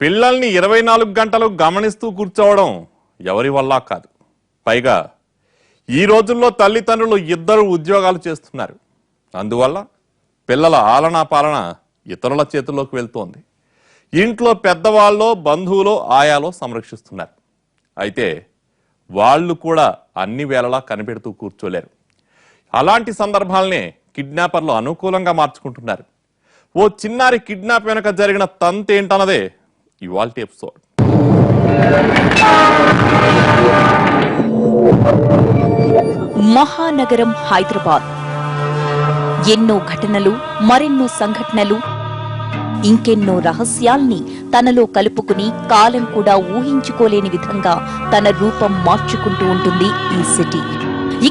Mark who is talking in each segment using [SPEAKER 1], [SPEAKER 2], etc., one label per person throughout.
[SPEAKER 1] పిల్లల్ని 24 గంటలు గమనిస్తూ కూర్చోవడం ఎవరి వల్ల కాదు. పైగా ఈ రోజుల్లో తల్లిదండ్రులు ఇద్దరు ఉద్యోగాలు చేస్తున్నారు. అందువల్ల పిల్లల ఆలనా పాలన ఇతరుల చేతుల్లోకి వెళ్తోంది. ఇంట్లో పెద్దవాళ్ళో బంధువులో ఆయాలో సంరక్షిస్తున్నారు. అయితే వాళ్ళు కూడా అన్ని వేళలా కనిపెడుతూ కూర్చోలేరు. అలాంటి సందర్భాలనే కిడ్నాపర్లు అనుకూలంగా మార్చుకుంటున్నారు. ఓ చిన్నారి కిడ్నాప్ వెనుక జరిగిన తంతేంటన్నదే ఇవాల్టి ఎపిసోడ్.
[SPEAKER 2] మహానగరం హైదరాబాద్. ఎన్నో ఘటనలు, మరెన్నో సంఘటనలు, ఇంకెన్నో రహస్యాల్ని తనలో కలుపుకుని కాలం కూడా ఊహించుకోలేని విధంగా తన రూపం మార్చుకుంటూ ఉంటుంది ఈ సిటీ.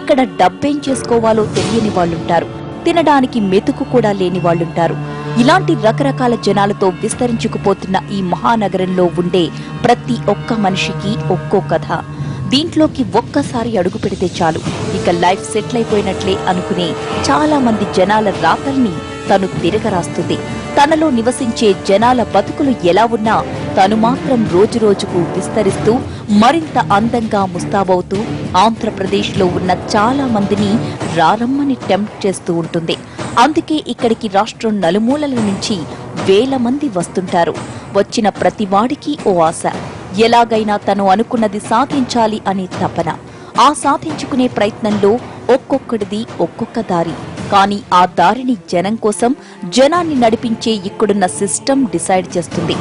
[SPEAKER 2] ఇక్కడ డబ్బేం చేసుకోవాలో తెలియని వాళ్ళుంటారు, తినడానికి మెతుకు కూడా లేని వాళ్ళుంటారు. ఇలాంటి రకరకాల జనాలతో విస్తరించుకుపోతున్న ఈ మహానగరంలో ఉండే ప్రతి ఒక్క మనిషికి ఒక్కో కథ. దీంట్లోకి ఒక్కసారి అడుగు పెడితే చాలు, ఇక లైఫ్ సెటిల్ అయిపోయినట్లే అనుకునే చాలా మంది జనాల రాతల్ని తను తిరగరాస్తుంది. తనలో నివసించే జనాల బతుకులు ఎలా ఉన్నా తను మాత్రం రోజురోజుకు విస్తరిస్తూ మరింత అందంగా ముస్తాబవుతూ ఆంధ్రప్రదేశ్లో ఉన్న చాలా మందిని రారమ్మని టెంప్ట్ చేస్తూ ఉంటుంది. అందుకే ఇక్కడికి రాష్ట్రం నలుమూలల నుంచి వేల మంది వస్తుంటారు. వచ్చిన ప్రతివాడికి ఓ ఆశ, ఎలాగైనా తను అనుకున్నది సాధించాలి అనే తపన. ఆ సాధించుకునే ప్రయత్నంలో ఒక్కొక్కడిది ఒక్కొక్క దారి. కానీ ఆ దారిని జనం కోసం, జనాన్ని నడిపించే ఇక్కడున్న సిస్టమ్ డిసైడ్ చేస్తుంది.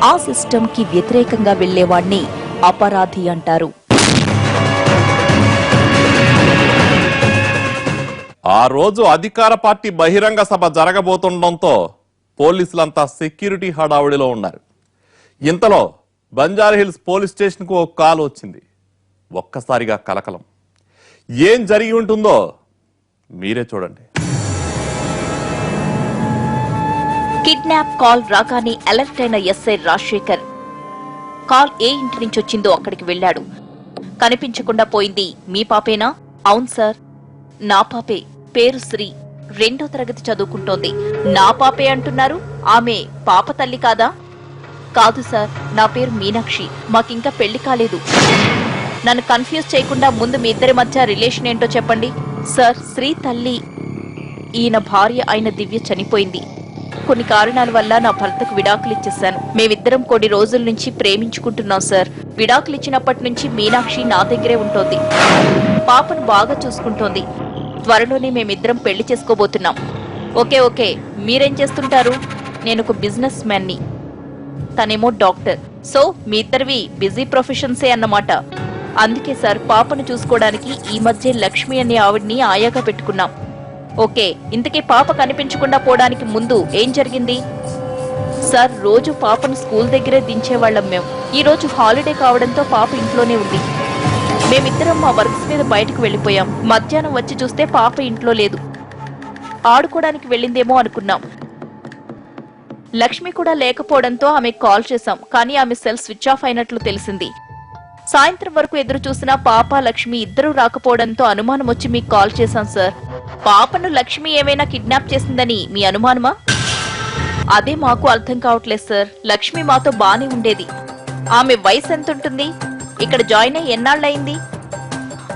[SPEAKER 2] ఆ సిస్టమ్ కి వ్యతిరేకంగా వెళ్లేవాణ్ణి అపరాధి అంటారు.
[SPEAKER 1] ఆ రోజు అధికార పార్టీ బహిరంగ సభ జరగబోతుండటంతో పోలీసులంతా సెక్యూరిటీ హడావుడిలో ఉన్నారు. ఇంతలో బంజారాహిల్స్ పోలీస్ స్టేషన్ కు ఒక కాల్ వచ్చింది. ఒక్కసారిగా కలకలం. ఏం జరిగి ఉంటుందో మీరే చూడండి.
[SPEAKER 2] కిడ్నాప్ కాల్ రాగానే అలర్ట్ అయిన ఎస్ఐ రాజశేఖర్ కాల్ ఏ ఇంటి నుంచి వచ్చిందో అక్కడికి వెళ్లాడు. కనిపించకుండా పోయింది మీ పాపేనా? అవును సార్, నా పాపే. పేరు శ్రీ, 2వ తరగతి చదువుకుంటోంది. నా పాపే అంటున్నారు, ఆమె పాప తల్లి కాదా? కాదు సార్, నా పేరు మీనాక్షి, మాకింకా పెళ్లి కాలేదు. నన్ను కన్ఫ్యూజ్ చేయకుండా ముందు మీ ఇద్దరి మధ్య రిలేషన్ ఏంటో చెప్పండి. సార్, శ్రీ తల్లి, ఈయన భార్య అయిన దివ్య చనిపోయింది. కొన్ని కారణాల వల్ల నా భర్తకు విడాకులు ఇచ్చేశాను. మేమిద్దరం కొన్ని రోజుల నుంచి ప్రేమించుకుంటున్నాం సార్. విడాకులు ఇచ్చినప్పటి నుంచి మీనాక్షి నా దగ్గరే ఉంటోంది. పాపను బాగా చూసుకుంటోంది. త్వరలోనే మేమిద్దరం పెళ్లి చేసుకోబోతున్నాం. ఓకే ఓకే, మీరేం చేస్తుంటారు? నేను ఒక బిజినెస్ మ్యాన్ని, తనేమో డాక్టర్. సో మీ ఇద్దరివి బిజీ ప్రొఫెషన్సే అన్నమాట. అందుకే సార్, పాపను చూసుకోవడానికి ఈ మధ్య లక్ష్మి అనే ఆవిడ్ని ఆయాగా పెట్టుకున్నాం. ఓకే, ఇంతకీ పాప కనిపించకుండా పోవడానికి ముందు ఏం జరిగింది? సార్, రోజు పాపను స్కూల్ దగ్గరే దించేవాళ్లం మేము. ఈ రోజు హాలిడే కావడంతో పాప ఇంట్లోనే ఉంది. మేమిద్దరం మా వర్క్స్ మీద బయటకు వెళ్లిపోయాం. మధ్యాహ్నం వచ్చి చూస్తే పాప ఇంట్లో లేదు. ఆడుకోవడానికి వెళ్ళిందేమో అనుకున్నాం. లక్ష్మి కూడా లేకపోవడంతో ఆమెకు కాల్ చేశాం, కానీ ఆమె సెల్ స్విచ్ ఆఫ్ అయినట్లు తెలిసింది. సాయంత్రం వరకు ఎదురు చూసినా పాప లక్ష్మి ఇద్దరూ రాకపోవడంతో అనుమానం వచ్చి మీకు కాల్ చేశాం సార్. పాపను లక్ష్మి ఏమైనా కిడ్నాప్ చేసిందని మీ అనుమానమా? అదే మాకు అర్థం కావట్లేదు సార్. లక్ష్మి మాతో బానే ఉండేది. ఆమె వయసు ఎంతుంటుంది? ఇక్కడ జాయిన్ అయ్యి ఎన్నాళ్ళయింది?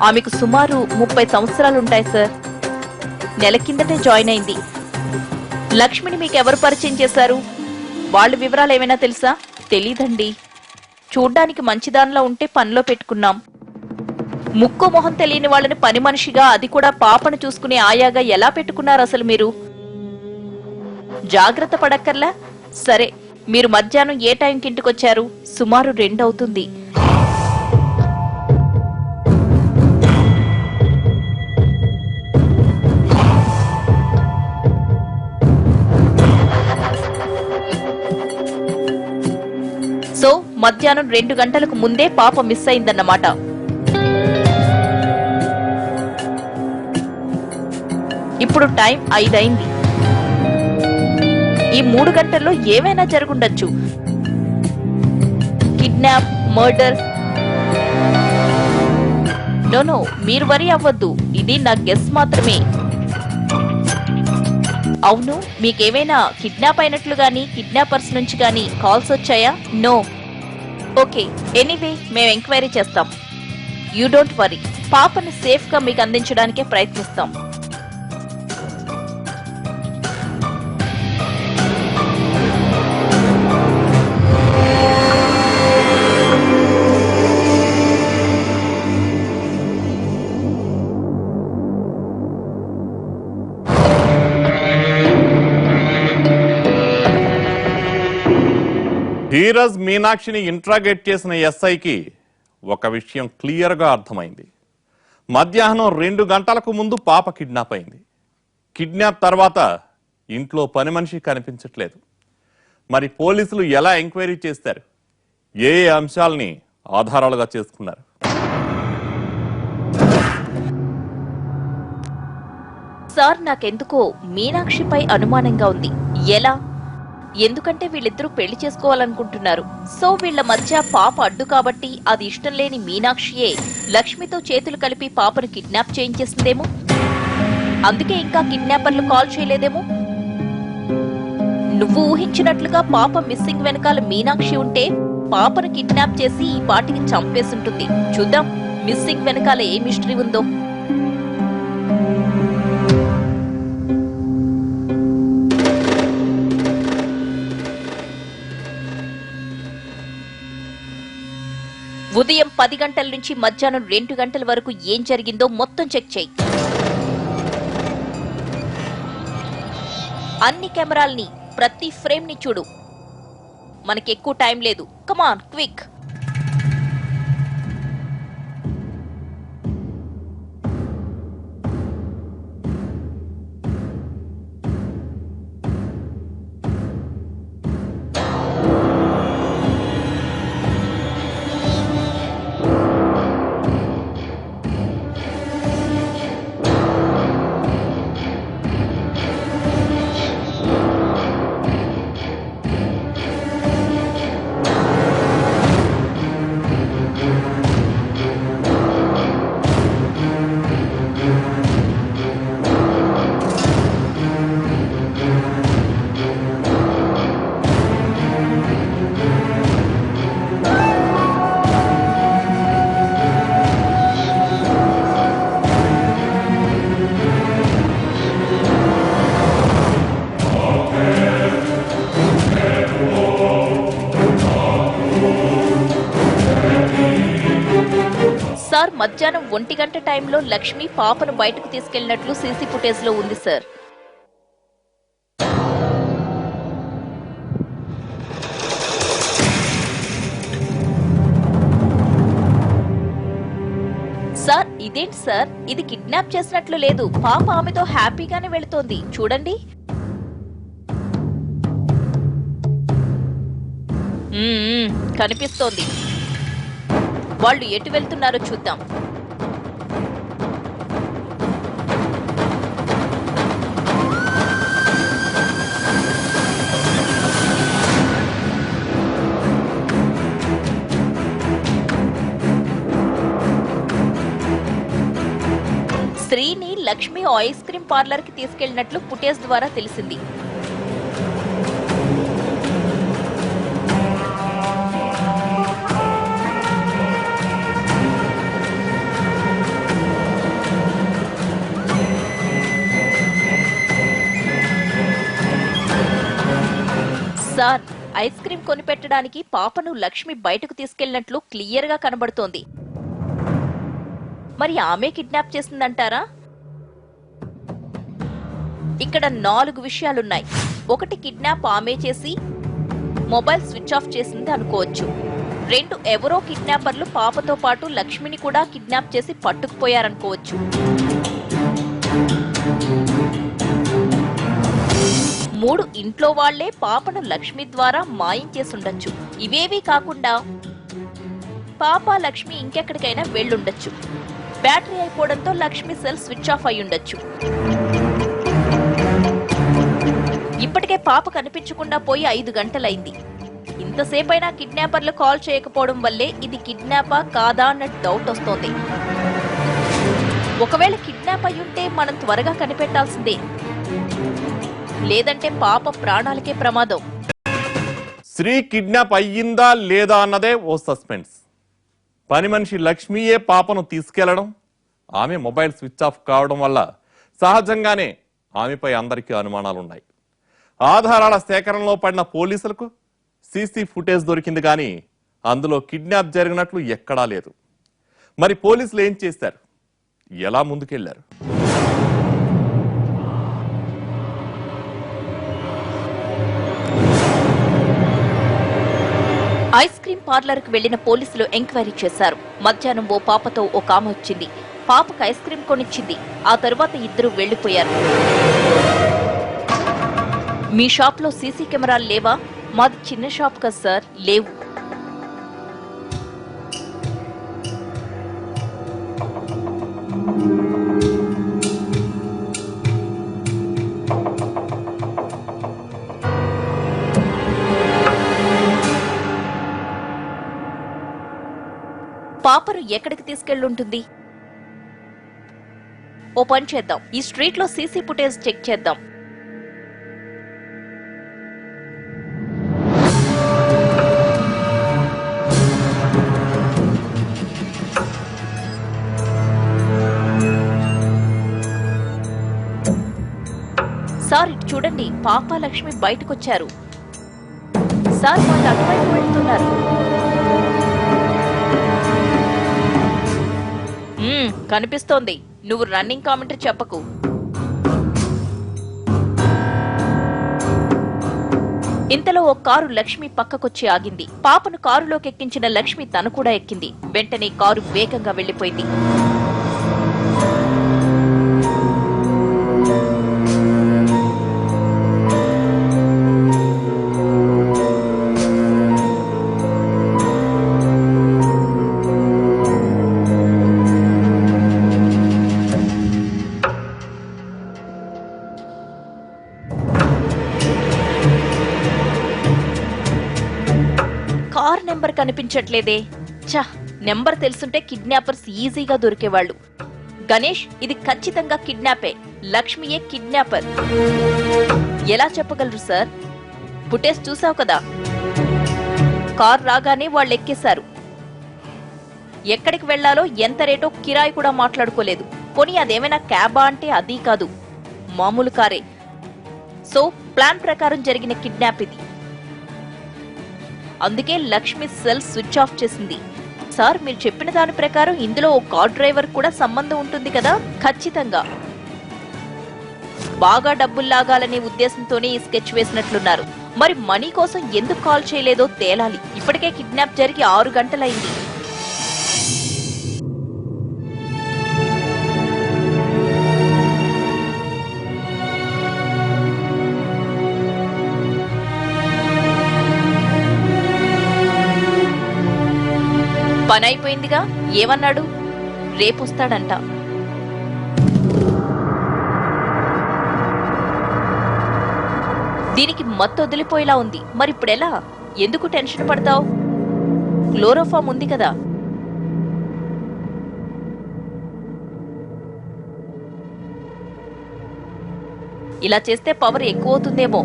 [SPEAKER 2] ఆమెకు సుమారు 30 సంవత్సరాలుంటాయి సార్. నెల కిందటే జాయిన్ అయింది. లక్ష్మిని మీకెవరు పరిచయం చేశారు? వాళ్ళ వివరాలు ఏమైనా తెలుసా? తెలీదండి. చూడ్డానికి మంచిదానిలో ఉంటే పనిలో పెట్టుకున్నాం. ముక్కు మొహం తెలియని వాళ్ళని పని మనిషిగా, అది కూడా పాపను చూసుకునే ఆయాగా ఎలా పెట్టుకున్నారు అసలు మీరు? జాగ్రత్త పడక్కర్లా? సరే, మీరు మధ్యాహ్నం ఏ టైంకి ఇంటికొచ్చారు? సుమారు 2 అవుతుంది. సో మధ్యాహ్నం 2 గంటలకు ముందే పాప మిస్ అయిందన్నమాట. ఇప్పుడు టైం 5 అయింది. ఈ 3 గంటల్లో ఏమైనా జరుగుండొచ్చు. Kidnap, murder. నో, మీరు వరీ అవ్వద్దు. ఇది నా గెస్ మాత్రమే. అవును, మీకేమైనా కిడ్నాప్ అయినట్లు గానీ కిడ్నాపర్స్ నుంచి గానీ కాల్స్ వచ్చాయా? నో. ఓకే, ఎనీవే మేము ఎంక్వైరీ చేస్తాం. యూ డోంట్ వరీ, పాపని సేఫ్ గా మీకు అందించడానికే ప్రయత్నిస్తాం.
[SPEAKER 1] ధీరజ్ మీనాక్షిని ఇంట్రాగేట్ చేసిన ఎస్ఐకి ఒక విషయం క్లియర్గా అర్థమైంది. మధ్యాహ్నం 2 గంటలకు ముందు పాప కిడ్నాప్ అయింది. కిడ్నాప్ తర్వాత ఇంట్లో పని మనిషి కనిపించట్లేదు. మరి పోలీసులు ఎలా ఎంక్వైరీ చేస్తారు? ఏ అంశాలని ఆధారాలుగా చేసుకున్నారు?
[SPEAKER 2] సార్, నాకెందుకో మీనాక్షిపై అనుమానంగా ఉంది. ఎలా? ఎందుకంటే వీళ్ళిద్దరూ పెళ్లి చేసుకోవాలనుకుంటున్నారు. సో వీళ్ల మధ్య పాప అడ్డు కాబట్టి అది ఇష్టం లేని మీనాక్షియే లక్ష్మితో చేతులు కలిపి పాపను కిడ్నాప్ చేయించేసిందేమో. అందుకే ఇంకా కిడ్నాపర్లు కాల్ చేయలేదేమో. నువ్వు ఊహించినట్లుగా పాప మిస్సింగ్ వెనకాల మీనాక్షి ఉంటే పాపను కిడ్నాప్ చేసి ఈ పాటికి చంపేసుంటుంది. చూద్దాం మిస్సింగ్ వెనకాల ఏ మిస్టరీ ఉందో. ఉదయం 10 గంటల నుంచి మధ్యాహ్నం 2 గంటల వరకు ఏం జరిగిందో మొత్తం చెక్ చేయి. అన్ని కెమెరాల్ని, ప్రతి ఫ్రేమ్ ని చూడు. మనకెక్కువ టైం లేదు. కమాన్, క్విక్. సార్, మధ్యాహ్నం 1 గంట టైంలో లక్ష్మి పాపను బయటకు తీసుకెళ్లినట్లు సీసీ ఫుటేజ్ లో ఉంది సార్. సార్, ఇదేంటి సార్? ఇది కిడ్నాప్ చేసినట్లు లేదు. పాప ఆమెతో హ్యాపీగానే వెళుతోంది. చూడండి. కనిపిస్తోంది. వాళ్ళు ఎటు వెళ్తున్నారో చూద్దాం. Srini Lakshmi ice cream parlour కి తీసుకెళ్లినట్లు ఫుటేజ్ ద్వారా తెలిసింది. సార్, ఐస్ క్రీం కొనిపెట్టడానికి పాపను లక్ష్మి బయటకు తీసుకెళ్లినట్లు క్లియర్ గా కనబడుతోంది. మరి ఆమె కిడ్నాప్ చేసిందంటారా? ఇక్కడ 4 విషయాలున్నాయి. 1, కిడ్నాప్ ఆమె చేసి మొబైల్ స్విచ్ ఆఫ్ చేసింది అనుకోవచ్చు. 2, ఎవరో కిడ్నాపర్లు పాపతో పాటు లక్ష్మిని కూడా కిడ్నాప్ చేసి పట్టుకుపోయారనుకోవచ్చు. 3, ఇంట్లో వాళ్లే పాపను లక్ష్మి ద్వారా మాయం చేసుండొచ్చు. ఇవేవీ కాకుండా పాప లక్ష్మి ఇంకెక్కడికైనా వెళ్ళుండొచ్చు. బ్యాటరీ అయిపోవడంతో లక్ష్మి సెల్ స్విచ్ ఆఫ్ అయ్యుండొచ్చు. ఇప్పటికే పాప కనిపించకుండా పోయి 5 గంటలైంది. ఇంతసేపైనా కిడ్నాపర్లు కాల్ చేయకపోవడం వల్లే ఇది కిడ్నాపా కాదా అన్న డౌట్ వస్తోంది. ఒకవేళ కిడ్నాప్ అయ్యుంటే మనం త్వరగా కనిపెట్టాల్సిందే. లేదంటే పాప ప్రాణాలకే ప్రమాదం.
[SPEAKER 1] శ్రీ కిడ్నాప్ అయ్యిందా లేదా అన్నదే ఓ సస్పెన్స్. పని మనిషి లక్ష్మీయే పాపను తీసుకెళ్లడం, ఆమె మొబైల్ స్విచ్ ఆఫ్ కావడం వల్ల సహజంగానే ఆమెపై అందరికీ అనుమానాలున్నాయి. ఆధారాల సేకరణలో పడిన పోలీసులకు సీసీ ఫుటేజ్ దొరికింది కానీ అందులో కిడ్నాప్ జరిగినట్లు ఎక్కడా లేదు. మరి పోలీసులు ఏం చేశారు, ఎలా ముందుకెళ్లారు?
[SPEAKER 2] ఐస్ క్రీం పార్లర్ కు వెళ్లిన పోలీసులు ఎంక్వైరీ చేశారు. మధ్యాహ్నం ఓ పాపతో ఒక ఆమె వచ్చింది. పాపకు ఐస్ క్రీం కొనిచ్చింది. ఆ తరువాత ఇద్దరు వెళ్లిపోయారు. మీ షాప్ లో సీసీ కెమెరాలు లేవా? మాది చిన్న షాప్ కదా సార్, లేవు. పాపను ఎక్కడికి తీసుకెళ్లుంటుంది? ఓ పని చేద్దాం, ఈ స్ట్రీట్ లో సీసీ ఫుటేజ్ చెక్ చేద్దాం. సార్ ఇటు చూడండి, పాప లక్ష్మి బయటకొచ్చారు. సార్ వాళ్ళు అటువైపు వెళ్తున్నారు. కనిపిస్తోంది. నువ్వు రన్నింగ్ కామెంటరీ చెప్పకు. ఇంతలో ఓ కారు లక్ష్మి పక్కకొచ్చి ఆగింది. పాపను కారులోకి ఎక్కించిన లక్ష్మి తను కూడా ఎక్కింది. వెంటనే కారు వేగంగా వెళ్లిపోయింది. కార్ నెంబర్ కనిపించట్లేదే. ఛ, నెంబర్ తెలుసుంటే కిడ్నాపర్స్ ఈజీగా దొరికేవాళ్లు. గణేష్, ఇది ఖచ్చితంగా కిడ్నాపే. లక్ష్మియే కిడ్నాపర్. ఎలా చెప్పగలరు సార్? ఫుటేజ్ చూసావు కదా. కార్ రాగానే వాళ్ళు ఎక్కేశారు. ఎక్కడికి వెళ్లాలో ఎంత రేటో కిరాయి కూడా మాట్లాడుకోలేదు. పోనీ అదేమైనా క్యాబా అంటే అదీ కాదు, మామూలు కారే. సో ప్లాన్ ప్రకారం జరిగిన కిడ్నాప్ ఇది. అందుకే లక్ష్మి సెల్ స్విచ్ ఆఫ్ చేసింది. సార్, మీరు చెప్పిన దాని ప్రకారం ఇందులో ఓ కార్ డ్రైవర్ కూడా సంబంధం ఉంటుంది కదా? ఖచ్చితంగా. బాగా డబ్బులు లాగాలనే ఉద్దేశంతోనే ఈ స్కెచ్ వేసినట్లున్నారు. మరి మనీ కోసం ఎందుకు కాల్ చేయలేదో తేలాలి. ఇప్పటికే కిడ్నాప్ జరిగి 6 గంటలైంది. పనైపోయిందిగా. ఏమన్నాడు? రేపొస్తాడంట. దీనికి మత్తు వదిలిపోయేలా ఉంది. మరిప్పుడెలా? ఎందుకు టెన్షన్ పడతావు? క్లోరోఫామ్ ఉంది కదా. ఇలా చేస్తే పవర్ ఎక్కువ అవుతుందేమో.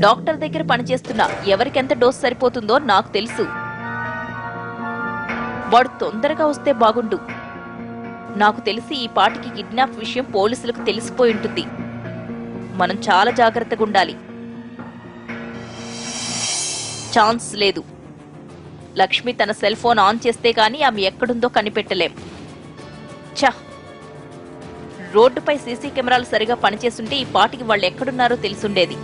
[SPEAKER 2] డాక్టర్ దగ్గర పనిచేస్తున్నా, ఎవరికెంత డోస్ సరిపోతుందో నాకు తెలుసు. వాడు తొందరగా వస్తే బాగుండు. నాకు తెలిసి ఈ పాటికి కిడ్నాప్ విషయం పోలీసులకు తెలిసిపోయి ఉంటుంది. మనం చాలా జాగ్రత్తగా ఉండాలి. ఛాన్స్ లేదు. లక్ష్మి తన సెల్ ఫోన్ ఆన్ చేస్తే గానీ ఆమె ఎక్కడుందో కనిపెట్టలేం. ఛ, రోడ్డుపై సీసీ కెమెరాలు సరిగా పనిచేస్తుంటే ఈ పాటికి వాళ్ళు ఎక్కడున్నారో తెలిసుండేది.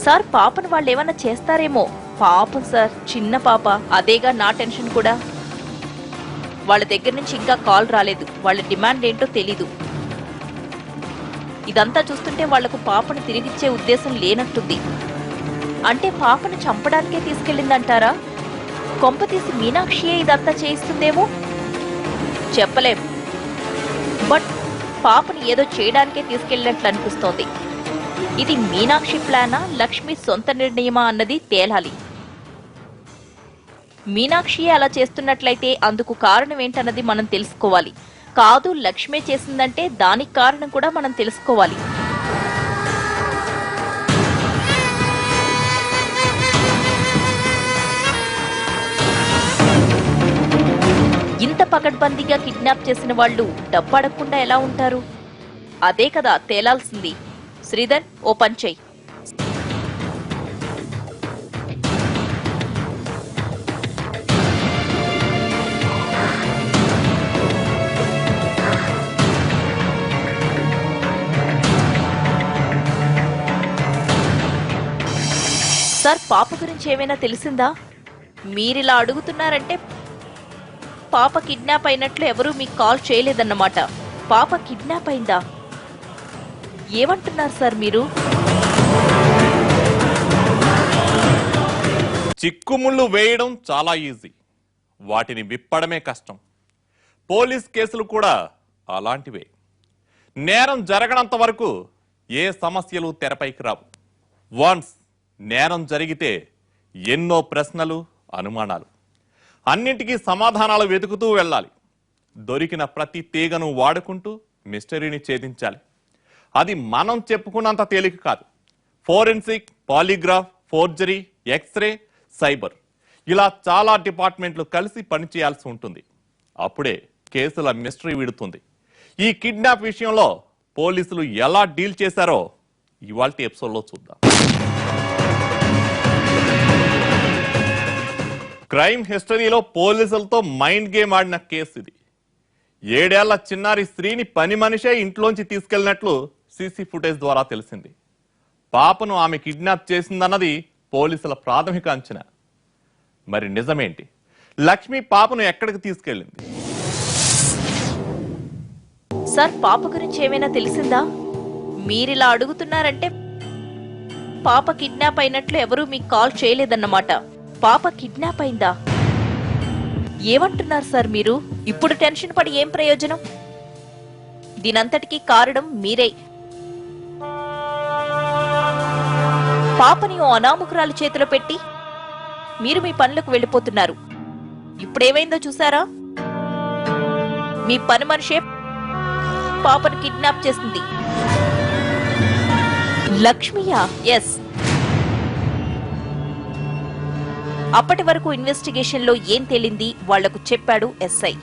[SPEAKER 2] సార్, పాపను వాళ్ళు ఏమన్నా చేస్తారేమో. పాపం సార్, చిన్న పాప. అదేగా నా టెన్షన్ కూడా. వాళ్ళ దగ్గర నుంచి ఇంకా కాల్ రాలేదు. వాళ్ళ డిమాండ్ ఏంటో తెలీదు. ఇదంతా చూస్తుంటే వాళ్లకు పాపను తిరిగిచ్చే ఉద్దేశం లేనట్టుంది. అంటే పాపను చంపడానికే తీసుకెళ్లిందంటారా? కొంపతీసి మీనాక్షియే ఇదంతా చేయిస్తుందేమో. చెప్పలేం. బట్ పాపను ఏదో చేయడానికే తీసుకెళ్లినట్లు అనిపిస్తోంది. ఇది మీనాక్షి ప్లానా, లక్ష్మి సొంత నిర్ణయమా అన్నది తేలాలి. మీనాక్షియే అలా చేస్తున్నట్లయితే అందుకు కారణం ఏంటన్నది మనం తెలుసుకోవాలి. కాదు లక్ష్మే చేసిందంటే దానికి కారణం కూడా మనం తెలుసుకోవాలి. ఇంత పకడ్బందీగా కిడ్నాప్ చేసిన వాళ్ళు డబ్బడకుండా ఎలా ఉంటారు? అదే కదా తేలాల్సింది. శ్రీధర్, ఓ పంచయ్. సార్, పాప గురించి ఏమైనా తెలిసిందా? మీరిలా అడుగుతున్నారంటే పాప కిడ్నాప్ అయినట్లు ఎవరూ మీకు కాల్ చేయలేదన్నమాట. పాప కిడ్నాప్ అయిందా? ఏమంటున్నారు సార్ మీరు?
[SPEAKER 1] చిక్కుముళ్ళు వేయడం చాలా ఈజీ, వాటిని విప్పడమే కష్టం. పోలీస్ కేసులు కూడా అలాంటివే. నేరం జరగనంత వరకు ఏ సమస్యలు తెరపైకి రావు. వన్స్ నేరం జరిగితే ఎన్నో ప్రశ్నలు, అనుమానాలు, అన్నింటికీ సమాధానాలు వెతుకుతూ వెళ్ళాలి. దొరికిన ప్రతి తీగను వాడుకుంటూ మిస్టరీని ఛేదించాలి. అది మనం చెప్పుకున్నంత తేలిక కాదు. Forensic, polygraph, forgery, X-ray, cyber, ఇలా చాలా డిపార్ట్మెంట్లు కలిసి పనిచేయాల్సి ఉంటుంది. అప్పుడే కేసుల మిస్టరీ విడుతుంది. ఈ కిడ్నాప్ విషయంలో పోలీసులు ఎలా డీల్ చేశారో ఇవాల్టి ఎపిసోడ్లో చూద్దాం. క్రైమ్ హిస్టరీలో పోలీసులతో మైండ్ గేమ్ ఆడిన కేసు ఇది. 7 ఏళ్ల చిన్నారి స్త్రీని పని మనిషే ఇంట్లోంచి తీసుకెళ్లినట్లు సీసీ ఫుటేజ్ ద్వారా తెలిసింది. పాపను ఆమె కిడ్నాప్ చేసిందన్నది పోలీసుల ప్రాథమిక అంచనా. మరి నిజమేంటి? లక్ష్మి పాపను ఎక్కడికి తీసుకెళ్లింది?
[SPEAKER 2] సార్, పాప గురించి ఏమైనా తెలిసిందా? మీరిలా అడుగుతున్నారంటే పాప కిడ్నాప్ అయినట్లు ఎవరూ మీకు కాల్ చేయలేదన్నమాట. పాప కిడ్నాప్ అయిందా? ఏమంటున్నారు సార్ మీరు? ఇప్పుడు టెన్షన్ పడి ఏం ప్రయోజనం? దీనంతటికీ కారణం మీరే. పాపని ఓ అనామకురాలి చేతిలో పెట్టి మీరు మీ పనులకు వెళ్ళిపోతున్నారు. ఇప్పుడేమైందో చూసారా? మీ పని మనిషే పాపను కిడ్నాప్ చేసింది. లక్ష్మియా? ఎస్. అప్పటి వరకు ఇన్వెస్టిగేషన్ లో ఏం తేలింది వాళ్లకు చెప్పాడు ఎస్ఐ.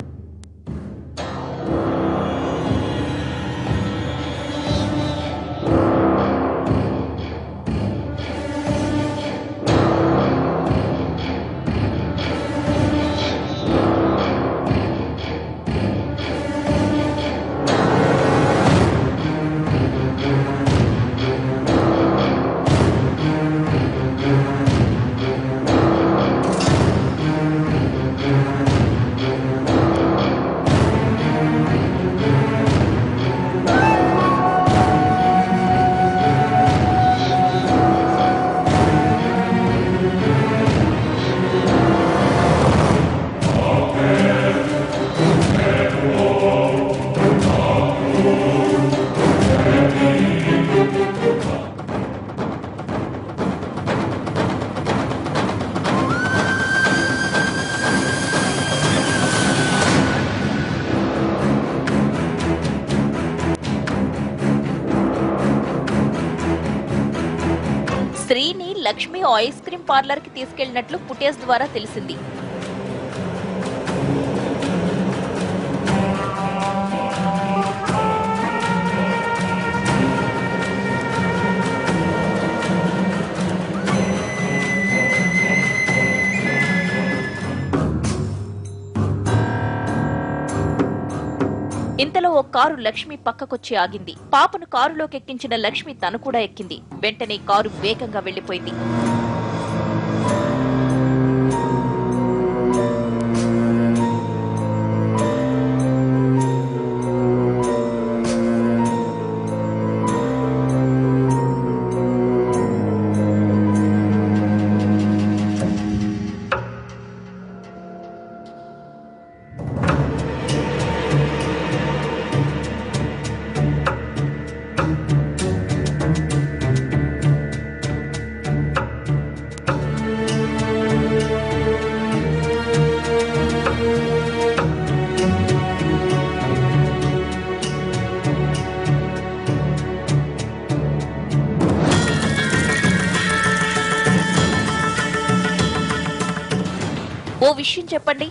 [SPEAKER 2] స్త్రీని లక్ష్మి ఐస్ క్రీమ్ పార్లర్ కి తీసుకెళ్లినట్లు ఫుటేజ్ ద్వారా తెలిసింది. ఇంతలో ఓ కారు లక్ష్మి పక్కకొచ్చి ఆగింది. పాపను కారులోకి ఎక్కించిన లక్ష్మి తను కూడా ఎక్కింది. వెంటనే కారు వేగంగా వెళ్లిపోయింది. ఓ విషయం చెప్పండి,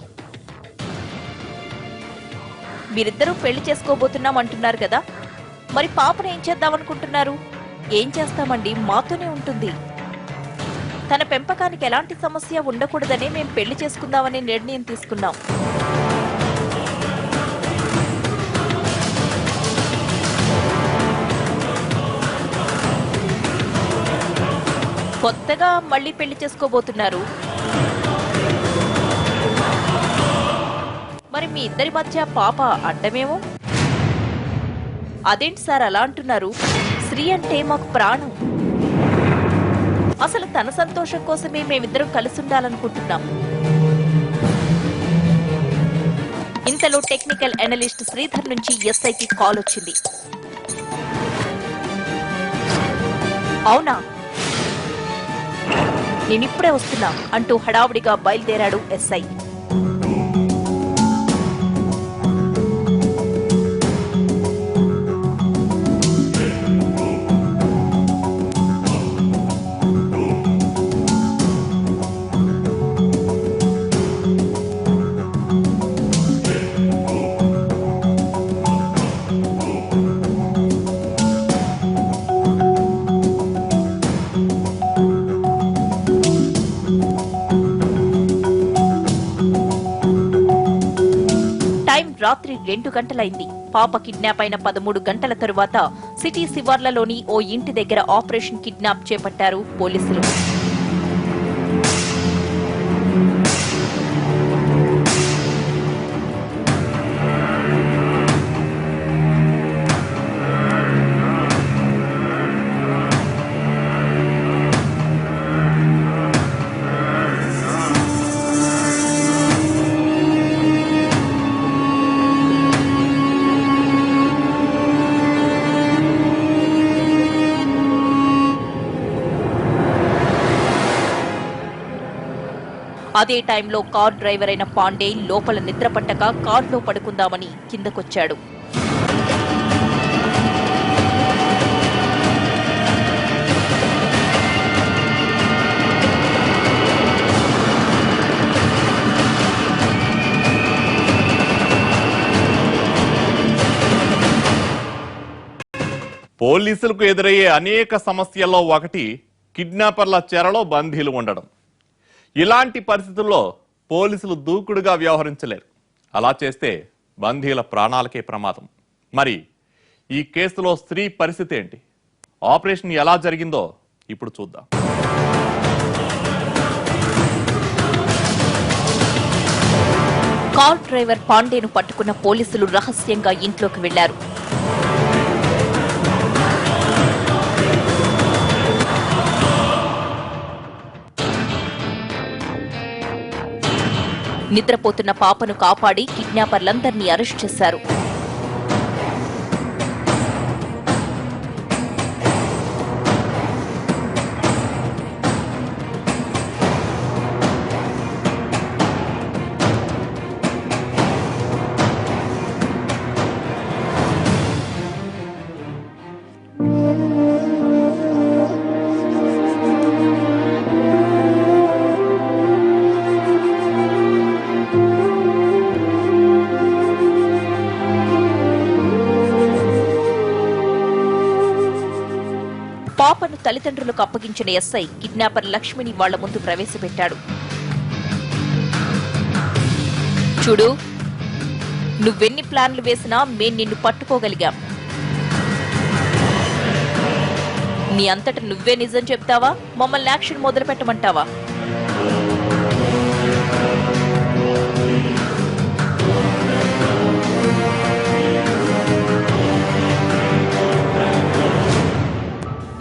[SPEAKER 2] మీరిద్దరూ పెళ్లి చేసుకోబోతున్నాం అంటున్నారు కదా, మరి పాపను ఏం చేద్దామనుకుంటున్నారు? ఏం చేస్తామండి, మాతోనే ఉంటుంది. తన పెంపకానికి ఎలాంటి సమస్య ఉండకూడదనే మేం పెళ్లి చేసుకుందామనే నిర్ణయం తీసుకున్నాం. కొత్తగా మళ్ళీ పెళ్లి చేసుకోబోతున్నారు. మరి మీ ఇద్దరి మధ్య పాప అడ్డమేమో? అదేంటి సార్ అలా అంటున్నారు? శ్రీ అంటే మాకు ప్రాణం. అసలు తన సంతోషం కోసమే మేమిద్దరం కలిసి ఉండాలనుకుంటున్నాం. ఇంతలో టెక్నికల్ అనలిస్ట్ శ్రీధర్ నుంచి ఎస్ఐకి కాల్ వచ్చింది. అవునా, నేనిప్పుడే వస్తున్నా అంటూ హడావుడిగా బయలుదేరాడు ఎస్ఐ. రాత్రి 2 గంటలైంది. పాప కిడ్నాప్ అయిన 13 గంటల తరువాత సిటీ శివార్లలోని ఓ ఇంటి దగ్గర ఆపరేషన్ కిడ్నాప్ చేపట్టారు పోలీసులు. అదే టైంలో కార్ డ్రైవర్ అయిన పాండే లోపల నిద్రపట్టక కారులో పడుకుందామని కిందకొచ్చాడు.
[SPEAKER 1] పోలీసులకు ఎదురయ్యే అనేక సమస్యల్లో ఒకటి కిడ్నాపర్ల చెరలో బందీలు ఉండడం. ఇలాంటి పరిస్థితుల్లో పోలీసులు దూకుడుగా వ్యవహరించలేరు. అలా చేస్తే బందీల ప్రాణాలకే ప్రమాదం. మరి ఈ కేసులో స్త్రీ పరిస్థితి ఏంటి? ఆపరేషన్ ఎలా జరిగిందో ఇప్పుడు చూద్దాం.
[SPEAKER 2] కార్ డ్రైవర్ పాండేను పట్టుకున్న పోలీసులు రహస్యంగా ఇంట్లోకి వెళ్లారు. నిద్రపోతున్న పాపను కాపాడి కిడ్నాపర్లందర్నీ అరెస్ట్ చేశారు. పాపను తల్లిదండ్రులకు అప్పగించిన ఎస్ఐ కిడ్నాపర్ లక్ష్మిని వాళ్ల ముందు ప్రవేశపెట్టాడు. చూడు, నువ్వెన్ని ప్లాన్లు వేసినా మేం నిన్ను పట్టుకోగలిగాం. నీ అంతట నువ్వే నిజం చెప్తావా, మమ్మల్ని యాక్షన్ మొదలు పెట్టమంటావా?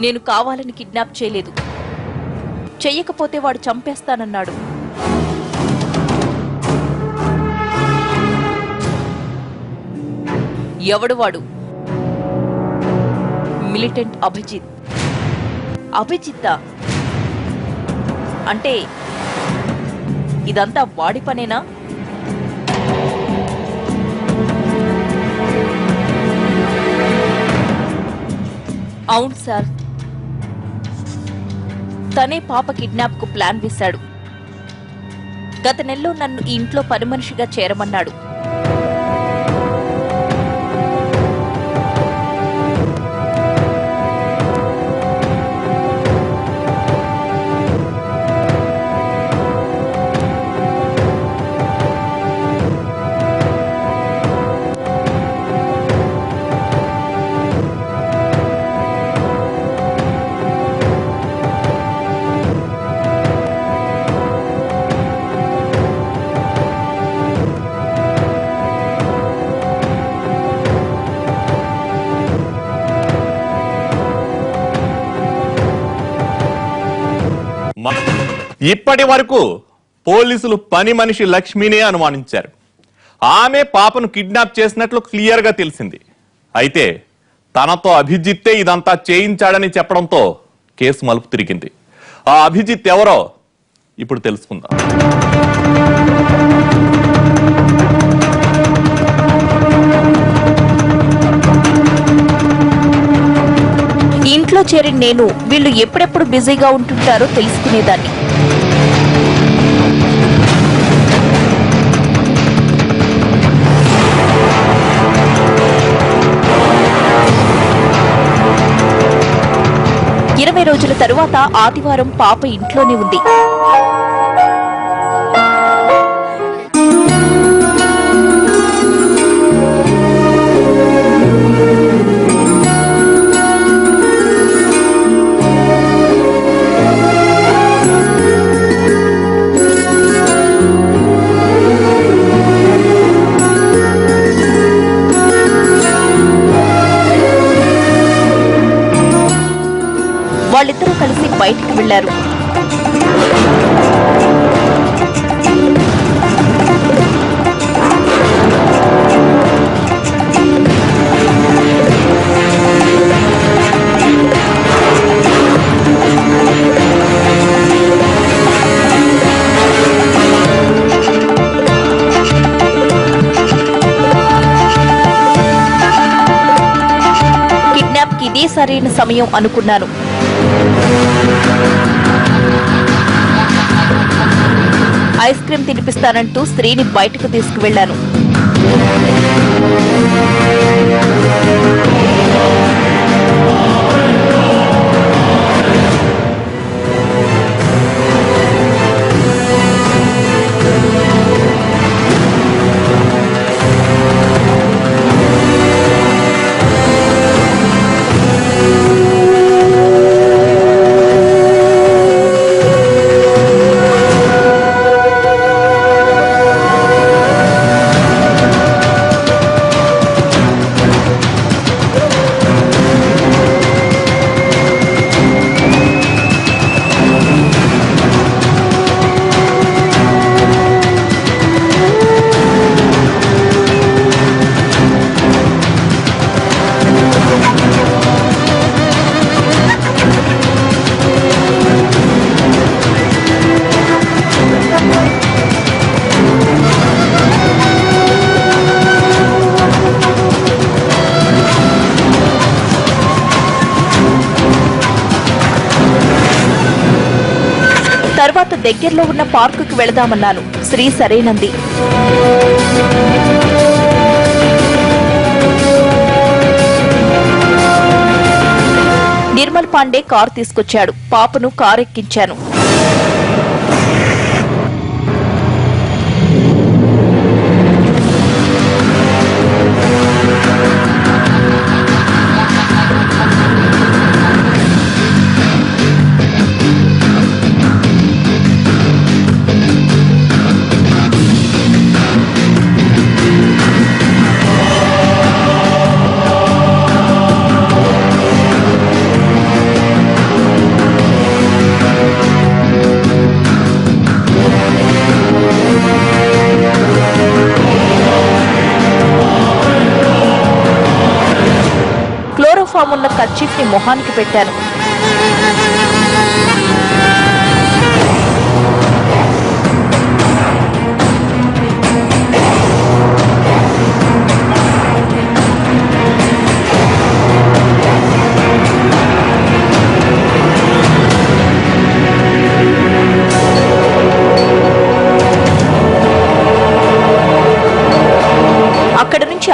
[SPEAKER 2] నేను కావాలని కిడ్నాప్ చేయలేదు. చెయ్యకపోతే వాడు చంపేస్తానన్నాడు. ఎవడు వాడు? మిలిటెంట్ అభిజిత్. అభిజిత్తా? అంటే ఇదంతా వాడి పనేనా? అవును సార్, తనే పాప కిడ్నాప్ కు ప్లాన్ వేశాడు. గత నెలలో నన్ను ఈ ఇంట్లో పని మనిషిగా చేరమన్నాడు.
[SPEAKER 1] ఇప్పటి వరకు పోలీసులు పని మనిషి లక్ష్మినే అనుమానించారు. ఆమె పాపను కిడ్నాప్ చేసినట్లు క్లియర్ గా తెలిసింది. అయితే తనతో అభిజిత్తే ఇదంతా చేయించాడని చెప్పడంతో కేసు మలుపు తిరిగింది. ఆ అభిజిత్ ఎవరో ఇప్పుడు తెలుసుకుందాం.
[SPEAKER 2] ఇంట్లో చేరిన నేను వీళ్ళు ఎప్పుడెప్పుడు బిజీగా ఉంటుంటారో తెలుసుకునేదాన్ని. ఇరవై రోజుల తరువాత ఆదివారం పాప ఇంట్లోనే ఉంది. వాళ్ళిద్దరూ కలిసి బయటికి వెళ్లారు. కిడ్నాప్ కి ఇదే సరైన సమయం అనుకున్నాను. ఐస్ క్రీం తినిపిస్తానంటూ స్త్రీని బయటకు తీసుకువెళ్లాను. తర్వాత దగ్గరలో ఉన్న పార్కుకి వెళదామన్నాను. శ్రీ సరేనంది. నిర్మల్ పాండే కారు తీసుకొచ్చాడు. పాపను కారెక్కించాను. క్లోరోఫామ్ ఉన్న కర్చీఫ్ ని మొహానికి పెట్టాను.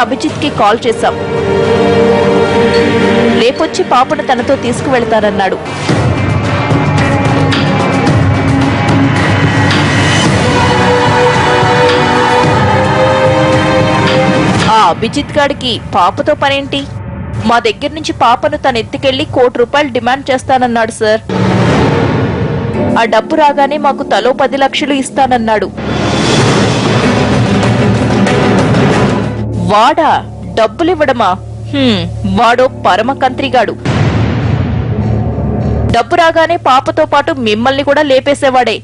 [SPEAKER 2] అభిజిత్ కి కాల్ చేశాం. రేపొచ్చి పాపను తనతో తీసుకువెళ్తానన్నాడు. ఆ అభిజిత్ గాడికి పాపతో పనేంటి? మా దగ్గర నుంచి పాపను తను ఎత్తుకెళ్లి ₹1,00,00,000 డిమాండ్ చేస్తానన్నాడు సార్. ఆ డబ్బు రాగానే మాకు తలో 10 లక్షలు ఇస్తానన్నాడు. వాడా డబ్బులివ్వడమా? వాడో పరమకంత్రిగాడు. డబ్బు రాగానే పాపతో పాటు మిమ్మల్ని కూడా లేపేసేవాడే.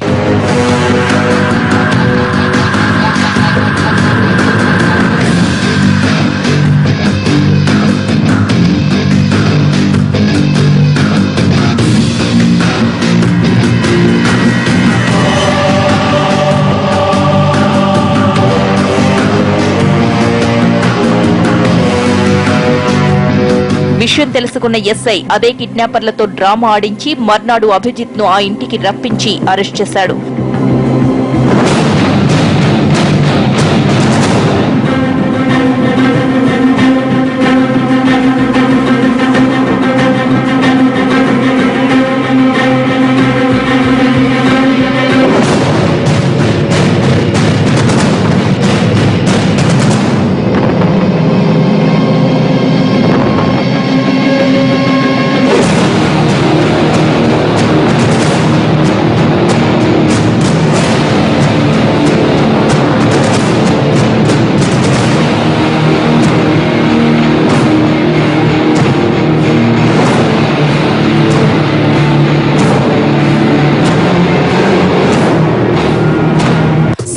[SPEAKER 2] విషయం తెలుసుకున్న ఎస్ఐ అదే కిడ్నాపర్లతో డ్రామా ఆడించి మర్నాడు అభిజిత్ ను ఆ ఇంటికి రప్పించి అరెస్ట్ చేశాడు.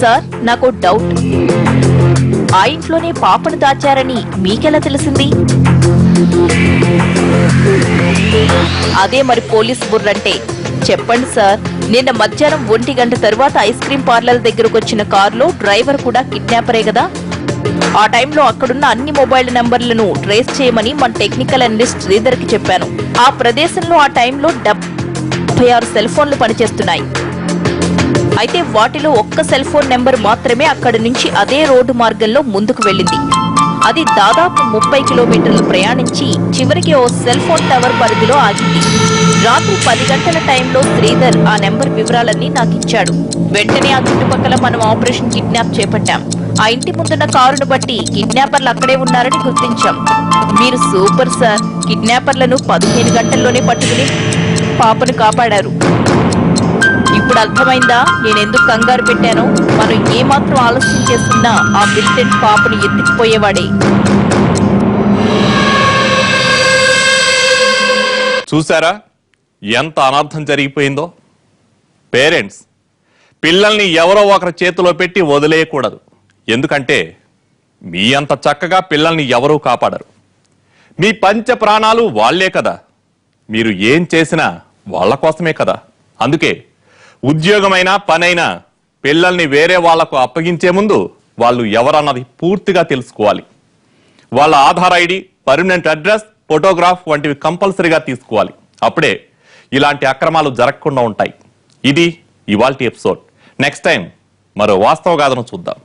[SPEAKER 2] సార్, నాకు డౌట్. ఆ ఇంట్లోనే పాపను దాచారని మీకెలా తెలిసింది? అదే మరి పోలీస్ బుర్రంటే. చెప్పండి సార్. నిన్న మధ్యాహ్నం 1 గంట తరువాత ఐస్ క్రీం పార్లర్ దగ్గరకు వచ్చిన కారులో డ్రైవర్ కూడా కిడ్నాపరే కదా? ఆ టైంలో అక్కడున్న అన్ని మొబైల్ నంబర్లను ట్రేస్ చేయమని మన టెక్నికల్ అనలిస్ట్ శ్రీధర్ కి చెప్పాను. ఆ ప్రదేశంలో ఆ టైంలో 76 సెల్ ఫోన్లు పనిచేస్తున్నాయి. అయితే వాటిలో ఒక్క సెల్ ఫోన్ నెంబర్ మాత్రమే అక్కడి నుంచి అదే రోడ్డు మార్గంలో ముందుకు వెళ్ళింది. అది దాదాపు 30 కిలోమీటర్లు ప్రయాణించి చివరికి ఓ సెల్ ఫోన్ టవర్ పరిధిలో ఆగింది. రాత్రి 10 గంటల టైంలో శ్రీధర్ ఆ నెంబర్ వివరాలన్నీ నాకిచ్చాడు. వెంటనే ఆ చుట్టుపక్కల మనం ఆపరేషన్ కిడ్నాప్ చేపట్టాం. ఆ ఇంటి ముందున్న కారును బట్టి కిడ్నాపర్లు అక్కడే ఉన్నారని గుర్తించాం. మీరు సూపర్ సార్. కిడ్నాపర్లను 15 గంటల్లోనే పట్టుకుని పాపను కాపాడారు. ఇప్పుడు అర్థమైందా నేనెందుకు కంగారు పెట్టానో? మనం ఏమాత్రం ఆలస్యం చేస్తున్నా ఆ మిలిటెంట్ పాపను ఎత్తుకుపోయేవాడే.
[SPEAKER 1] చూసారా ఎంత అనర్థం జరిగిపోయిందో? పేరెంట్స్ పిల్లల్ని ఎవరో ఒకరి చేతిలో పెట్టి వదిలేయకూడదు. ఎందుకంటే మీ అంత చక్కగా పిల్లల్ని ఎవరూ కాపాడరు. మీ పంచ ప్రాణాలు వాళ్లే కదా. మీరు ఏం చేసినా వాళ్ళ కోసమే కదా. అందుకే ఉద్యోగమైనా పనైనా పిల్లల్ని వేరే వాళ్లకు అప్పగించే ముందు వాళ్ళు ఎవరన్నది పూర్తిగా తెలుసుకోవాలి. వాళ్ళ Aadhaar ID, permanent address, photograph వంటివి కంపల్సరీగా తీసుకోవాలి. అప్పుడే ఇలాంటి అక్రమాలు జరగకుండా ఉంటాయి. ఇది ఇవాల్టి ఎపిసోడ్. నెక్స్ట్ టైం మరో వాస్తవ గాథను చూద్దాం.